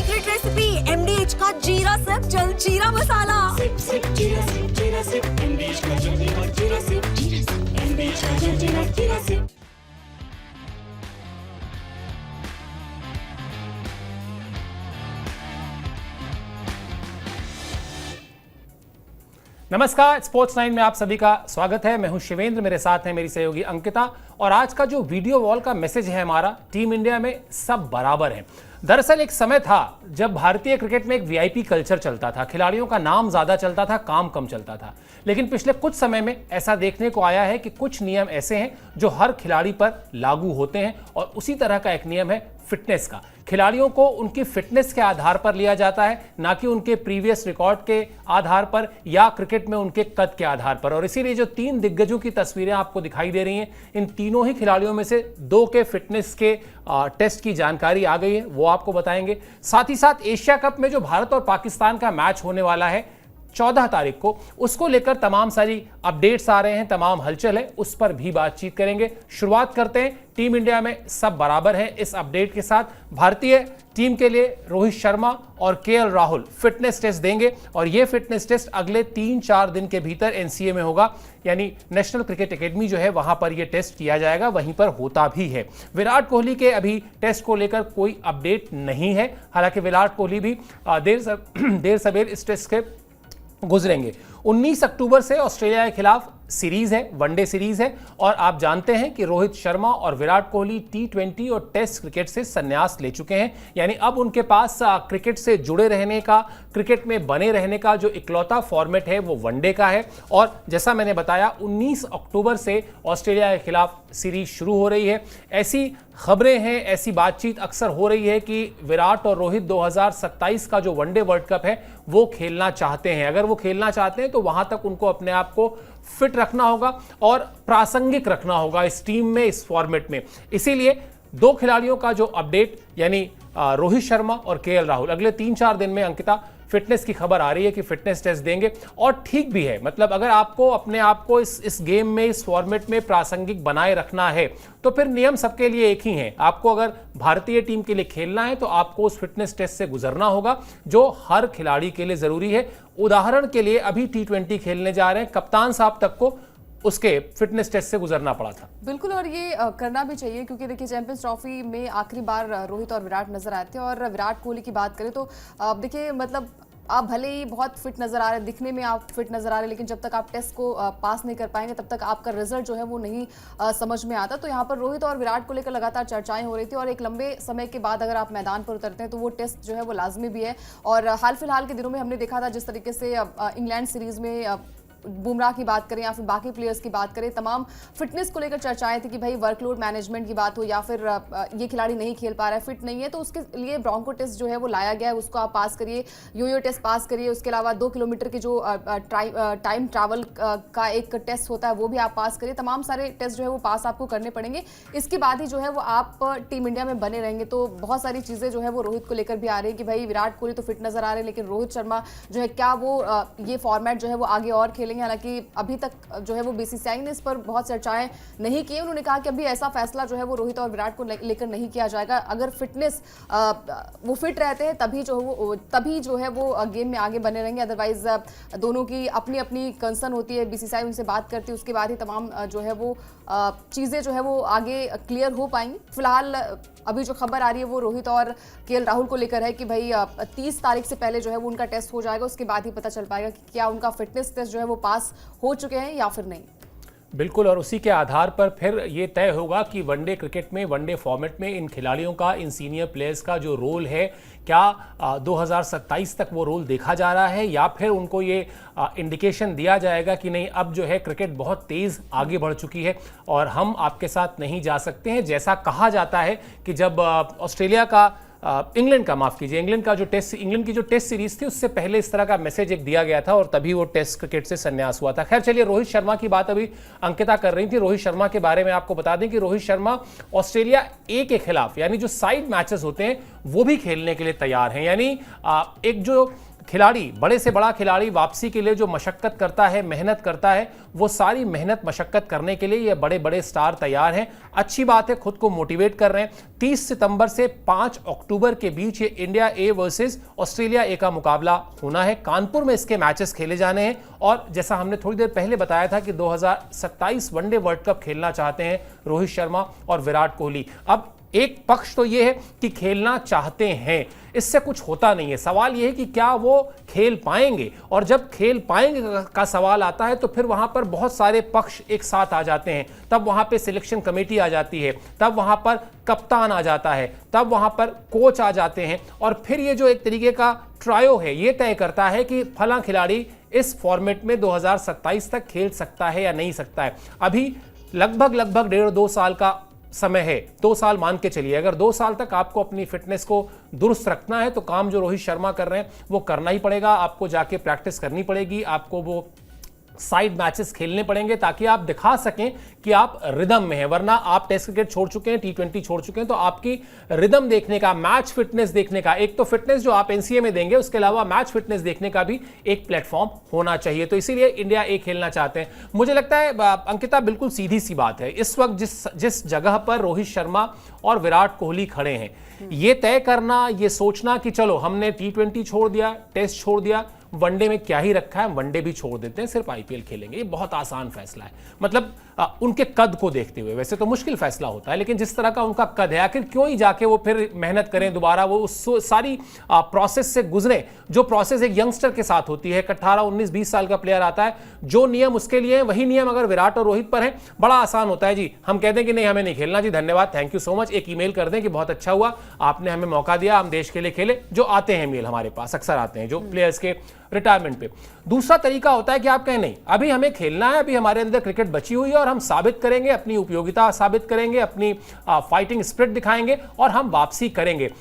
Secret recipe MDH का जीरा SIP जल जीरा मसाला। सिप सिप जीरा सिप MDH का जल जीरा सिप MDH का जल जीरा सिप। नमस्कार, स्पोर्ट्स 9 में आप सभी का स्वागत है। मैं हूं शिवेंद्र, मेरे साथ है मेरी सहयोगी अंकिता। और आज का जो वीडियो वॉल का मैसेज है हमारा, टीम इंडिया में सब बराबर है। दरअसल एक समय था जब भारतीय क्रिकेट में एक वीआईपी कल्चर चलता था, खिलाड़ियों का नाम ज्यादा चलता था, काम कम चलता था। लेकिन पिछले कुछ समय में ऐसा देखने को आया है कि कुछ नियम ऐसे हैं जो हर खिलाड़ी पर लागू होते हैं, और उसी तरह का एक नियम है फिटनेस का। खिलाड़ियों को उनकी फिटनेस के आधार पर लिया जाता है, ना कि उनके प्रीवियस रिकॉर्ड के आधार पर या क्रिकेट में उनके कद के आधार पर। और इसीलिए जो 3 दिग्गजों की तस्वीरें आपको दिखाई दे रही हैं, इन तीनों ही खिलाड़ियों में से 2 के फिटनेस के टेस्ट की जानकारी आ गई है, वो आपको बताएंगे। साथ ही साथ एशिया कप में जो भारत और पाकिस्तान का मैच होने वाला है 14 तारीख को, उसको लेकर तमाम सारी अपडेट्स आ रहे हैं, तमाम हलचल है, उस पर भी बातचीत करेंगे। शुरुआत करते हैं टीम इंडिया में सब बराबर है इस अपडेट के साथ। भारतीय टीम के लिए रोहित शर्मा और KL राहुल फिटनेस टेस्ट देंगे, और यह फिटनेस टेस्ट अगले 3-4 दिन के भीतर NCA में होगा, यानी नेशनल क्रिकेट एकेडमी जो है वहां पर यह टेस्ट किया जाएगा, वहीं पर होता भी है। विराट कोहली के अभी टेस्ट को लेकर कोई अपडेट नहीं है, हालांकि विराट कोहली भी देर सवेर इस टेस्ट के गुजरेंगे। 19 अक्टूबर से ऑस्ट्रेलिया के खिलाफ सीरीज है, वनडे सीरीज है, और आप जानते हैं कि रोहित शर्मा और विराट कोहली T20 और टेस्ट क्रिकेट से संन्यास ले चुके हैं। यानी अब उनके पास क्रिकेट से जुड़े रहने का, क्रिकेट में बने रहने का जो इकलौता फॉर्मेट है वो वनडे का है। और जैसा मैंने बताया, 19 अक्टूबर से ऑस्ट्रेलिया के खिलाफ सीरीज शुरू हो रही है। ऐसी खबरें हैं, ऐसी बातचीत अक्सर हो रही है कि विराट और रोहित 2027 का जो वनडे वर्ल्ड कप है वो खेलना चाहते हैं। अगर वो खेलना चाहते हैं तो वहां तक उनको अपने आप को फिट रखना होगा और प्रासंगिक रखना होगा इस टीम में, इस फॉर्मेट में। इसीलिए 2 खिलाड़ियों का जो अपडेट, यानी रोहित शर्मा और KL राहुल, अगले 3-4 दिन में अंकिता फिटनेस की खबर आ रही है कि फिटनेस टेस्ट देंगे। और ठीक भी है, मतलब अगर आपको अपने आप को इस गेम में, इस फॉर्मेट में प्रासंगिक बनाए रखना है तो फिर नियम सबके लिए एक ही हैं। आपको अगर भारतीय टीम के लिए खेलना है तो आपको उस फिटनेस टेस्ट से गुजरना होगा, जो हर खिलाड़ी के लिए जरूरी है। उदाहरण के लिए अभी T20 खेलने जा रहे हैं, कप्तान साहब तक को उसके फिटनेस टेस्ट से गुजरना पड़ा था। बिल्कुल, और ये करना भी चाहिए, क्योंकि देखिए चैंपियंस ट्रॉफी में आखिरी बार रोहित और विराट नजर आए थे। और विराट कोहली की बात करें तो देखिए, मतलब आप भले ही बहुत फिट नजर आ रहे हैं, दिखने में आप फिट नजर आ रहे हैं, लेकिन जब तक आप टेस्ट को पास नहीं कर पाएंगे तब तक आपका रिजल्ट जो है वो नहीं समझ में आता। तो यहाँ पर रोहित और विराट को लेकर लगातार चर्चाएं हो रही थी, और एक लंबे समय के बाद अगर आप मैदान पर उतरते हैं तो वो टेस्ट जो है वो लाजमी भी है। और हाल फिलहाल के दिनों में हमने देखा था जिस तरीके से इंग्लैंड सीरीज में बुमराह की बात करें या फिर बाकी प्लेयर्स की बात करें, तमाम फिटनेस को लेकर चर्चाएं थी कि भाई वर्कलोड मैनेजमेंट की बात हो या फिर ये खिलाड़ी नहीं खेल पा रहा है, फिट नहीं है, तो उसके लिए ब्रोंको टेस्ट जो है वो लाया गया है, उसको आप पास करिए, यो टेस्ट पास करिए। उसके अलावा 2 किलोमीटर के जो टाइम ट्रैवल का एक टेस्ट होता है वो भी आप पास करिए। तमाम सारे टेस्ट जो है वो पास आपको करने पड़ेंगे, इसके बाद ही जो है वो आप टीम इंडिया में बने रहेंगे। तो बहुत सारी चीज़ें जो है वो रोहित को लेकर भी आ रही है कि भाई विराट कोहली तो फिट नजर आ रहे हैं, लेकिन रोहित शर्मा जो है क्या वो ये फॉर्मेट जो है वो आगे और खेलेंगे। हालांकि अभी तक जो है वो BCCI ने इस पर बहुत चर्चाएं नहीं की। उन्होंने कहा कि अभी ऐसा फैसला जो है वो रोहित और विराट को लेकर नहीं किया जाएगा। अगर फिटनेस वो फिट रहते हैं तभी जो है वो गेम में आगे बने रहेंगे, अदरवाइज दोनों की अपनी अपनी कंसर्न होती है, BCCI उनसे बात करती है, उसके बाद ही तमाम जो है वो चीज़ें जो है वो आगे क्लियर हो पाएंगी। फिलहाल अभी जो खबर आ रही है वो रोहित और KL राहुल को लेकर है कि भाई 30 तारीख से पहले जो है वो उनका टेस्ट हो जाएगा, उसके बाद ही पता चल पाएगा कि क्या उनका फिटनेस टेस्ट जो है वो पास हो चुके हैं या फिर नहीं। बिल्कुल, और उसी के आधार पर फिर ये तय होगा कि वनडे क्रिकेट में, वनडे फॉर्मेट में इन खिलाड़ियों का, इन सीनियर प्लेयर्स का जो रोल है, क्या 2027 तक वो रोल देखा जा रहा है, या फिर उनको ये इंडिकेशन दिया जाएगा कि नहीं, अब जो है क्रिकेट बहुत तेज़ आगे बढ़ चुकी है और हम आपके साथ नहीं जा सकते हैं। जैसा कहा जाता है कि जब ऑस्ट्रेलिया का इंग्लैंड की जो टेस्ट सीरीज थी उससे पहले इस तरह का मैसेज एक दिया गया था, और तभी वो टेस्ट क्रिकेट से संन्यास हुआ था। खैर चलिए, रोहित शर्मा की बात अभी अंकिता कर रही थी। रोहित शर्मा के बारे में आपको बता दें कि रोहित शर्मा ऑस्ट्रेलिया A के खिलाफ, यानी जो साइड मैचेस होते हैं वो भी खेलने के लिए तैयार हैं। यानी एक जो खिलाड़ी, बड़े से बड़ा खिलाड़ी वापसी के लिए जो मशक्कत करता है, मेहनत करता है, वो सारी मेहनत मशक्कत करने के लिए ये बड़े बड़े स्टार तैयार हैं। अच्छी बात है, खुद को मोटिवेट कर रहे हैं। 30 सितंबर से 5 अक्टूबर के बीच ये India A versus Australia A का मुकाबला होना है। कानपुर में इसके मैचेस खेले जाने हैं और जैसा हमने थोड़ी देर पहले बताया था कि 2027 वनडे वर्ल्ड कप खेलना चाहते हैं रोहित शर्मा और विराट कोहली। अब एक पक्ष तो यह है कि खेलना चाहते हैं, इससे कुछ होता नहीं है। सवाल यह है कि क्या वो खेल पाएंगे, और जब खेल पाएंगे का सवाल आता है तो फिर वहां पर बहुत सारे पक्ष एक साथ आ जाते हैं। तब वहां पे सिलेक्शन कमेटी आ जाती है, तब वहां पर कप्तान आ जाता है, तब वहां पर कोच आ जाते हैं, और फिर ये जो एक तरीके का ट्रायो है ये तय करता है कि फला खिलाड़ी इस फॉर्मेट में 2027 तक खेल सकता है या नहीं सकता है। अभी लगभग 1.5-2 साल का समय है, 2 साल मान के चलिए। अगर 2 साल तक आपको अपनी फिटनेस को दुरुस्त रखना है तो काम जो रोहित शर्मा कर रहे हैं वो करना ही पड़ेगा। आपको जाके प्रैक्टिस करनी पड़ेगी, आपको वो साइड मैचेस खेलने पड़ेंगे ताकि आप दिखा सकें कि आप रिदम में हैं। वरना आप टेस्ट क्रिकेट छोड़ चुके हैं, T20 छोड़ चुके हैं, तो आपकी रिदम देखने का, मैच फिटनेस देखने का, एक तो फिटनेस जो आप एनसीए में देंगे उसके अलावा मैच फिटनेस देखने का भी एक प्लेटफॉर्म होना चाहिए। तो इसीलिए इंडिया ए खेलना चाहते हैं। मुझे लगता है अंकिता, बिल्कुल सीधी सी बात है, इस वक्त जिस जगह पर रोहित शर्मा और विराट कोहली खड़े हैं, ये तय करना, ये सोचना कि चलो हमने T20 छोड़ दिया, टेस्ट छोड़ दिया, वनडे में क्या ही रखा है, वनडे भी छोड़ देते हैं, सिर्फ आईपीएल खेलेंगे, ये बहुत आसान फैसला है। मतलब उनके कद को देखते हुए वैसे तो मुश्किल फैसला होता है, लेकिन जिस तरह का उनका कद है, आखिर क्यों ही जाके वो फिर मेहनत करें दोबारा, वो उस सारी प्रोसेस से गुजरे जो प्रोसेस एक यंगस्टर के साथ होती है। 18, 19, 20 साल का प्लेयर आता है, जो नियम उसके लिए है वही नियम अगर विराट और रोहित पर है, बड़ा आसान होता है जी। हम कहते हैं कि नहीं, हमें नहीं खेलना जी, धन्यवाद, थैंक यू सो मच, एक ईमेल कर दें कि बहुत अच्छा हुआ, आपने हमें मौका दिया, हम देश के लिए खेले। जो आते हैं मेल हमारे पास अक्सर आते हैं, जो प्लेयर्स के रिटायरमेंट पे। दूसरा तरीका होता है कि आप कहें नहीं, अभी हमें खेलना है, अभी हमारे अंदर क्रिकेट बची हुई है और हम साबित करेंगे, अपनी उपयोगिता साबित करेंगे, अपनी फाइटिंग स्पिरिट दिखाएंगे और हम वापसी करेंगे।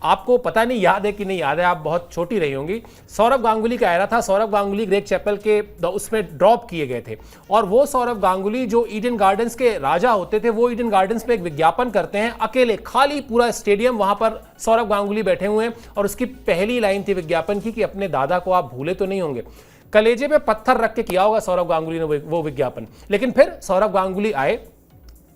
आपको पता नहीं याद है कि नहीं याद है, आप बहुत छोटी रही होंगी, सौरव गांगुली का एरा था। सौरव गांगुली ग्रेग चैपल के उसमें ड्रॉप किए गए थे, और वो सौरव गांगुली जो ईडन गार्डन्स के राजा होते थे, वो ईडन गार्डन्स में एक विज्ञापन करते हैं, अकेले, खाली पूरा स्टेडियम, वहां पर सौरव गांगुली बैठे हुए हैं, और उसकी पहली लाइन थी विज्ञापन की कि अपने दादा को आप भूले तो नहीं होंगे। कलेजे पे पत्थर रख के किया होगा सौरव गांगुली ने वो विज्ञापन, लेकिन फिर सौरव गांगुली आए,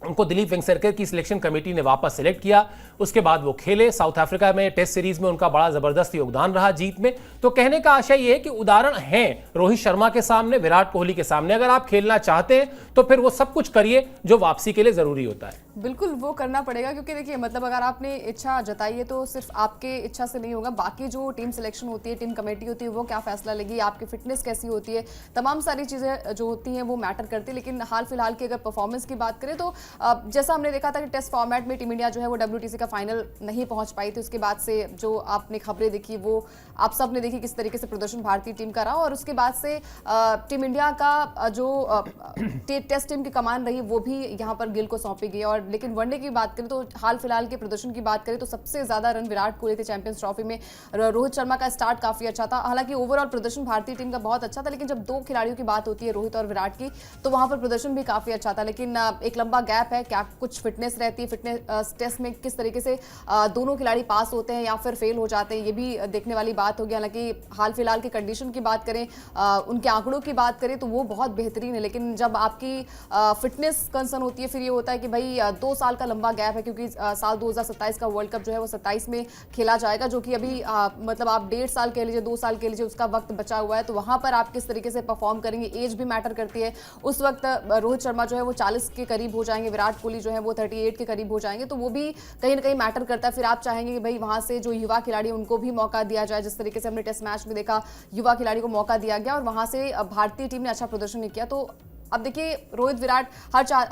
उनको दिलीप वेंगसरकर की सिलेक्शन कमेटी ने वापस सिलेक्ट किया, उसके बाद वो खेले। साउथ अफ्रीका में टेस्ट सीरीज में उनका बड़ा जबरदस्त योगदान रहा जीत में। तो कहने का आशय ये है कि उदाहरण है रोहित शर्मा के सामने, विराट कोहली के सामने। अगर आप खेलना चाहते हैं तो फिर वो सब कुछ करिए जो वापसी के लिए जरूरी होता है। बिल्कुल वो करना पड़ेगा, क्योंकि देखिए मतलब अगर आपने इच्छा जताई है तो सिर्फ आपके इच्छा से नहीं होगा, बाकी जो टीम सिलेक्शन होती है, टीम कमेटी होती है, वो क्या फैसला लेगी, आपकी फिटनेस कैसी होती है, तमाम सारी चीज़ें जो होती हैं वो मैटर करती है। लेकिन हाल फिलहाल की अगर परफॉर्मेंस की बात करें तो जैसा हमने देखा था कि टेस्ट फॉर्मेट में टीम इंडिया जो है वो WTC का फाइनल नहीं पहुंच पाई थी। उसके बाद से जो आपने खबरें देखी वो आप सब ने देखी किस तरीके से प्रदर्शन भारतीय टीम का रहा, और उसके बाद से टीम इंडिया का जो टेस्ट टीम की कमान रही वो भी यहाँ पर गिल को सौंपी गई। और लेकिन वनडे की बात करें तो हाल फिलहाल के प्रदर्शन की बात करें तो सबसे ज्यादा रन विराट कोहली थे चैंपियंस ट्रॉफी में। रोहित शर्मा का स्टार्ट काफी अच्छा था, हालांकि ओवरऑल प्रदर्शन भारतीय टीम का बहुत अच्छा था, लेकिन जब दो खिलाड़ियों की बात होती है रोहित और विराट की, तो वहां पर प्रदर्शन भी काफी अच्छा था। लेकिन एक लंबा गैप है, क्या कुछ फिटनेस रहती है, फिटनेस टेस्ट में किस तरीके से दोनों खिलाड़ी पास होते हैं या फिर फेल हो जाते हैं, ये भी देखने वाली बात होगी। हालांकि हाल फिलहाल की कंडीशन की बात करें, उनके आंकड़ों की बात करें तो वो बहुत बेहतरीन है, लेकिन जब आपकी फिटनेस कंसर्न होती है फिर ये होता है कि भाई 2 साल का लंबा गैप है, क्योंकि साल 2027 का वर्ल्ड कप जो है वो 27 में खेला जाएगा, जो कि अभी मतलब आप 1.5 साल कह लीजिए, 2 साल कह लीजिए, उसका वक्त बचा हुआ है। तो वहां पर आप किस तरीके से परफॉर्म करेंगे, एज भी मैटर करती है। उस वक्त रोहित शर्मा जो है वो 40 के करीब हो जाएंगे, विराट कोहली जो है वो 38 के करीब हो जाएंगे, तो वो भी कहीं ना कहीं मैटर करता है। फिर आप चाहेंगे कि भाई वहां से जो युवा खिलाड़ी उनको भी मौका दिया जाए, जिस तरीके से हमने टेस्ट मैच में देखा युवा खिलाड़ी को मौका दिया गया और वहां से भारतीय टीम ने अच्छा प्रदर्शन नहीं किया। तो अब देखिए रोहित विराट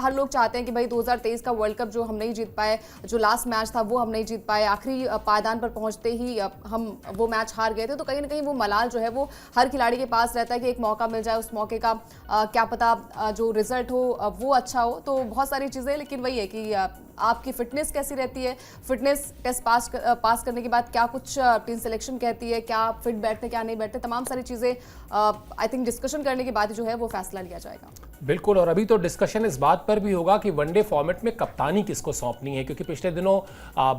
हर लोग चाहते हैं कि भाई 2023 का वर्ल्ड कप जो हम नहीं जीत पाए, जो लास्ट मैच था वो हम नहीं जीत पाए, आखिरी पायदान पर पहुंचते ही हम वो मैच हार गए थे, तो कहीं ना कहीं वो मलाल जो है वो हर खिलाड़ी के पास रहता है कि एक मौका मिल जाए, उस मौके का क्या पता जो रिजल्ट हो वो अच्छा हो। तो बहुत सारी चीज़ें, लेकिन वही है कि आपकी फिटनेस कैसी रहती है, फिटनेस टेस्ट पास करने के बाद क्या कुछ टीम सिलेक्शन कहती है, क्या फिट बैठते क्या नहीं बैठते, तमाम सारी चीज़ें आई थिंक डिस्कशन करने के बाद जो है वो फैसला लिया जाएगा। बिल्कुल, और अभी तो डिस्कशन इस बात पर भी होगा कि वनडे फॉर्मेट में कप्तानी किसको सौंपनी है, क्योंकि पिछले दिनों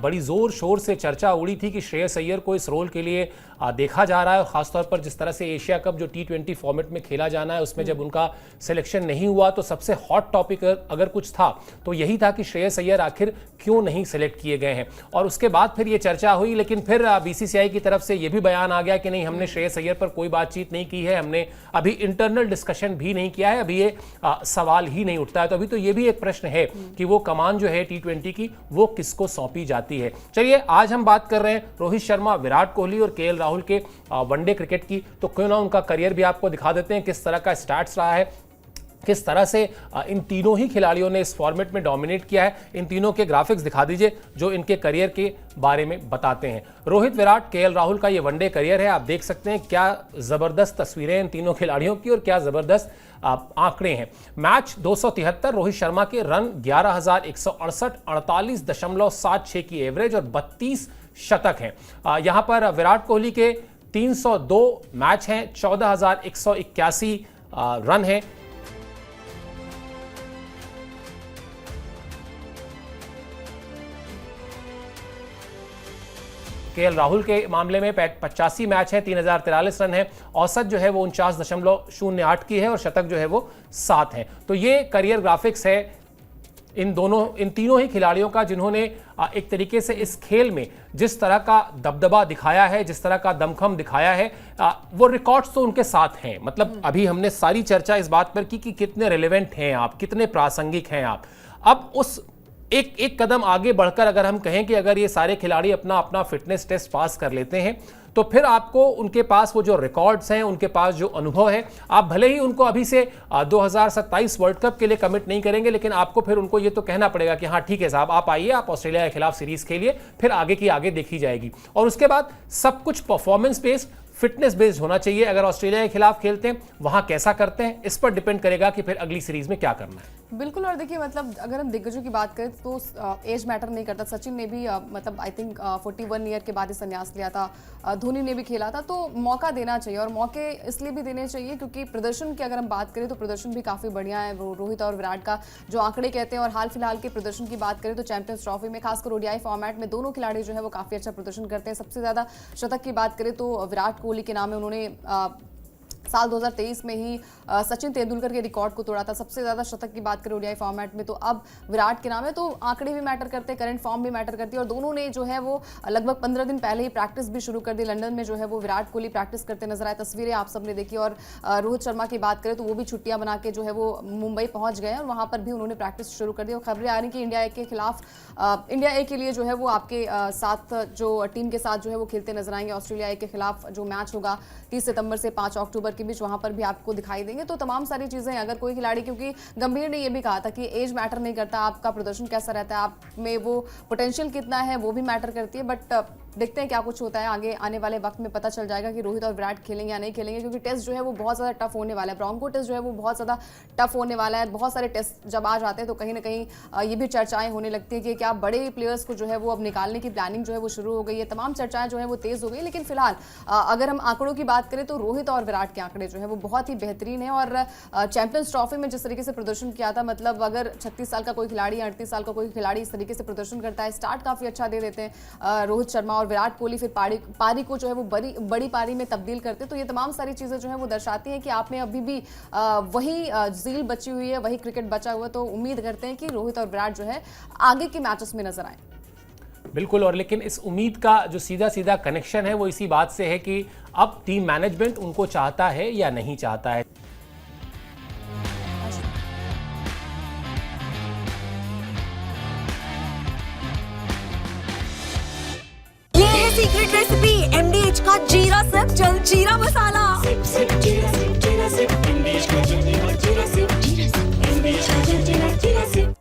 बड़ी जोर शोर से चर्चा उड़ी थी कि श्रेयस अय्यर को इस रोल के लिए देखा जा रहा है। और खासतौर पर जिस तरह से एशिया कप जो T20 फॉर्मेट में खेला जाना है उसमें जब उनका सिलेक्शन नहीं हुआ तो सबसे हॉट टॉपिक अगर कुछ था तो यही था कि श्रेयस अय्यर आखिर क्यों नहीं सिलेक्ट किए गए हैं। और उसके बाद फिर ये चर्चा हुई, लेकिन फिर BCCI की तरफ से ये भी बयान आ गया कि नहीं, हमने श्रेयस अय्यर पर कोई बातचीत नहीं की है, हमने अभी इंटरनल डिस्कशन भी नहीं किया है, अभी ये सवाल ही नहीं उठता है। तो अभी तो ये भी एक प्रश्न है कि वो कमान जो है T20 की वो किसको सौंपी जाती है। चलिए, आज हम बात कर रहे हैं रोहित शर्मा, विराट कोहली और KL राहुल के वनडे क्रिकेट की। तो क्यों ना उनका करियर भी आपको दिखा देते हैं, किस तरह का स्टार्ट्स रहा है, किस तरह से इन तीनों ही खिलाड़ियों ने इस फॉर्मेट में डोमिनेट किया है। इन तीनों के ग्राफिक्स दिखा दीजिए जो इनके करियर के बारे में बताते हैं। रोहित, विराट, KL राहुल का ये वनडे करियर है। आप देख सकते हैं क्या जबरदस्त तस्वीरें इन तीनों खिलाड़ियों की और क्या जबरदस्त आंकड़े हैं। मैच 273, रोहित शर्मा के रन 11,168, 48.76 की एवरेज और 32 शतक हैं। यहां पर विराट कोहली के 302 मैच हैं, 14,181 रन हैं। KL राहुल के मामले में 85 मैच है, 3,043 रन है, औसत जो है वो 49.08 की है और शतक जो है वो 7 है। तो ये करियर ग्राफिक्स है इन तीनों ही खिलाड़ियों का, जिन्होंने एक तरीके से इस खेल में जिस तरह का दबदबा दिखाया है, जिस तरह का दमखम दिखाया है, वो रिकॉर्ड्स तो उनके साथ हैं। मतलब अभी हमने सारी चर्चा इस बात पर की कि कितने रिलेवेंट हैं आप, कितने प्रासंगिक हैं आप। अब उस एक कदम आगे बढ़कर अगर हम कहें कि अगर ये सारे खिलाड़ी अपना अपना फिटनेस टेस्ट पास कर लेते हैं तो फिर आपको उनके पास वो जो रिकॉर्ड्स हैं, उनके पास जो अनुभव है, आप भले ही उनको अभी से 2027 वर्ल्ड कप के लिए कमिट नहीं करेंगे, लेकिन आपको फिर उनको ये तो कहना पड़ेगा कि हाँ ठीक है साहब, आप आइए, आप ऑस्ट्रेलिया के खिलाफ सीरीज खेलिए, फिर आगे की आगे देखी जाएगी। और उसके बाद सब कुछ परफॉर्मेंस बेस्ड, फिटनेस बेस्ड होना चाहिए। अगर ऑस्ट्रेलिया के खिलाफ खेलते हैं, वहां कैसा करते हैं, इस पर डिपेंड करेगा कि फिर अगली सीरीज में क्या करना है। बिल्कुल, और देखिए मतलब अगर हम दिग्गजों की बात करें तो एज मैटर नहीं करता। सचिन ने भी मतलब आई थिंक 41 ईयर के बाद ही संन्यास लिया था, धोनी ने भी खेला था। तो मौका देना चाहिए, और मौके इसलिए भी देने चाहिए क्योंकि प्रदर्शन की अगर हम बात करें तो प्रदर्शन भी काफ़ी बढ़िया है रोहित और विराट का, जो आंकड़े कहते हैं। और हाल फिलहाल के प्रदर्शन की बात करें तो चैंपियंस ट्रॉफी में खासकर ODI फॉर्मेट में दोनों खिलाड़ी जो है वो काफ़ी अच्छा प्रदर्शन करते हैं। सबसे ज़्यादा शतक की बात करें तो विराट कोहली के नाम है, उन्होंने साल 2023 में ही सचिन तेंदुलकर के रिकॉर्ड को तोड़ा था। सबसे ज़्यादा शतक की बात करें ODI फॉर्मेट में तो अब विराट के नाम है। तो आंकड़े भी मैटर करते हैं, करंट फॉर्म भी मैटर करती है। और दोनों ने जो है वो लगभग 15 दिन पहले ही प्रैक्टिस भी शुरू कर दी। लंदन में जो है वो विराट कोहली प्रैक्टिस करते नजर आए, तस्वीरें आप सबने देखी। और रोहित शर्मा की बात करें तो वो भी छुट्टियां बना के जो है वो मुंबई पहुंच गए और वहां पर भी उन्होंने प्रैक्टिस शुरू कर दी। और खबरें आ रही कि इंडिया ए के लिए जो है वो आपके साथ जो टीम के साथ जो है वो खेलते नजर आएंगे। ऑस्ट्रेलिया ए के खिलाफ जो मैच होगा 30 सितंबर से 5 अक्टूबर के बीच, वहां पर भी आपको दिखाई देंगे। तो तमाम सारी चीजें, अगर कोई खिलाड़ी, क्योंकि गंभीर ने यह भी कहा था कि एज मैटर नहीं करता, आपका प्रदर्शन कैसा रहता है, आप में वो पोटेंशियल कितना है वो भी मैटर करती है। बट देखते हैं क्या कुछ होता है, आगे आने वाले वक्त में पता चल जाएगा कि रोहित और विराट खेलेंगे या नहीं खेलेंगे, क्योंकि टेस्ट जो है वो बहुत ज़्यादा टफ होने वाला है। ब्रॉन्को टेस्ट जो है वो बहुत ज़्यादा टफ होने वाला है। बहुत सारे टेस्ट जब आ जाते हैं तो कहीं ना कहीं ये भी चर्चाएं होने लगती है कि क्या बड़े प्लेयर्स को जो है वो अब निकालने की प्लानिंग जो है वो शुरू हो गई है। तमाम चर्चाएं जो है वो तेज हो गई। लेकिन फिलहाल अगर हम आंकड़ों की बात करें तो रोहित और विराट के आंकड़े जो है वो बहुत ही बेहतरीन है। और चैंपियंस ट्रॉफी में जिस तरीके से प्रदर्शन किया था, मतलब अगर 36 साल का कोई खिलाड़ी, 38 साल का कोई खिलाड़ी इस तरीके से प्रदर्शन करता है, स्टार्ट काफी अच्छा दे देते हैं रोहित शर्मा और विराट कोहली, फिर पारी को जो है वो बड़ी पारी में तब्दील करते हैं। तो ये तमाम सारी चीजें जो है वो दर्शाती हैं कि आप में अभी भी वही जील बची हुई है, वही क्रिकेट बचा हुआ है। तो उम्मीद करते हैं कि रोहित और विराट जो है आगे के मैचेस में नजर आए। बिल्कुल, और लेकिन इस उम्मीद का जो सीधा सीधा कनेक्शन है वो इसी बात से है कि अब टीम मैनेजमेंट उनको चाहता है या नहीं चाहता है।